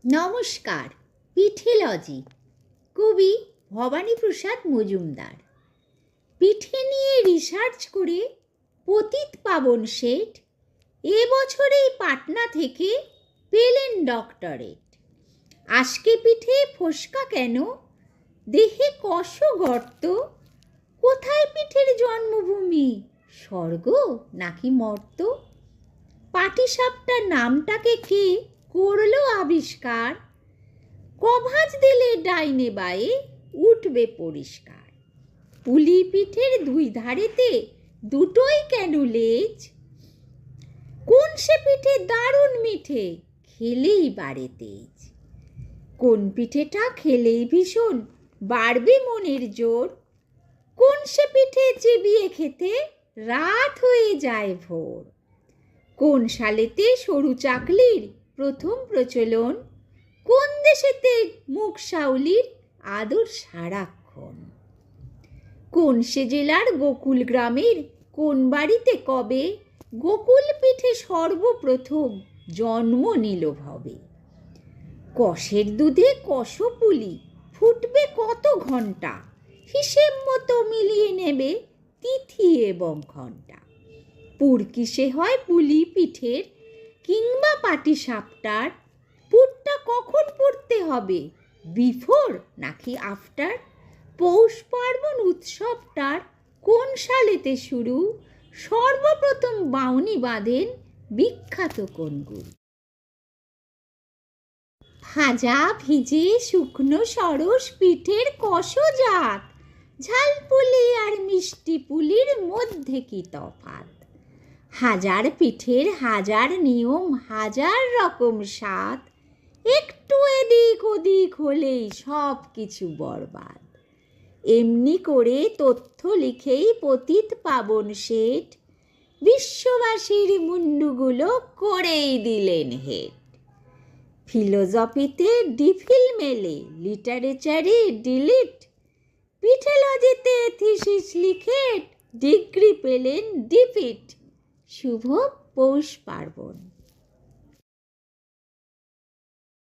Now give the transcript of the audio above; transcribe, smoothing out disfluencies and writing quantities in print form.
নমস্কার। পিঠেলজি, কবি ভবানীপ্রসাদ মজুমদার। পিঠে নিয়ে রিসার্চ করে পতিত পাবন শেঠ এবছরেই পাটনা থেকে পেলেন ডক্টরেট। আজকে পিঠে ফোসকা কেন, দেহে কষ গর্ত, কোথায় পিঠের জন্মভূমি, স্বর্গ নাকি মর্ত? পাটিসাপটার নামটাকে কে করলো আবিষ্কার, কভাজ দিলে ডাইনে বায়ে উঠবে পরিষ্কার। পুলি পিঠের দুই ধারেতে দুটোই কেন লেজ, কোন সে পিঠে দারুণ মিঠে, খেলেই বাড়ে তেজ। কোন পিঠেটা খেলেই ভীষণ বাড়বে মনের জোর, কোন সে পিঠে চিবিয়ে খেতে রাত হয়ে যায় ভোর। কোন সালেতে সরু চাকলির প্রথম প্রচলন, কোন দেশেতে মুখ সাউলির আদর সারাক্ষণ। কোন সে জেলার গোকুল গ্রামের কোন বাড়িতে কবে গোকুল পিঠে সর্বপ্রথম জন্ম নিল ভবে। কষের দুধে কষ পুলি ফুটবে কত ঘন্টা, হিসেব মতো মিলিয়ে নেবে তিথি এবং ঘন্টা। পুর কিসে হয় পুলি পিঠের কিংবা পাটিসাপটার, পুরটা কখন পড়তে হবে, বিফোর নাকি আফটার? পৌষ পার্বণ উৎসবটার কোন সালেতে শুরু, সর্বপ্রথম বাউনি বাঁধেন বিখ্যাত কোন গুরু? ভাজা ভিজে শুকনো সরস পিঠের কষ জাত, ঝাল পুলি আর মিষ্টি পুলির মধ্যে কি তফাৎ? হাজার পিঠের হাজার নিয়ম, হাজার রকম স্বাদ, একটু এদিক ওদিক হলেই সব কিছু বরবাদ। এমনি করে তথ্য লিখেই পতিত পাবন শেঠ বিশ্ববাসীর মুন্ডুগুলো করেই দিলেন হেট। ফিলোজফিতে ডিফিল মেলে, লিটারেচারে ডিলিট, পিঠেলজিতে থিসিস লিখে ডিগ্রি পেলেন ডিপিট। শুভ পৌষ পার্বণ।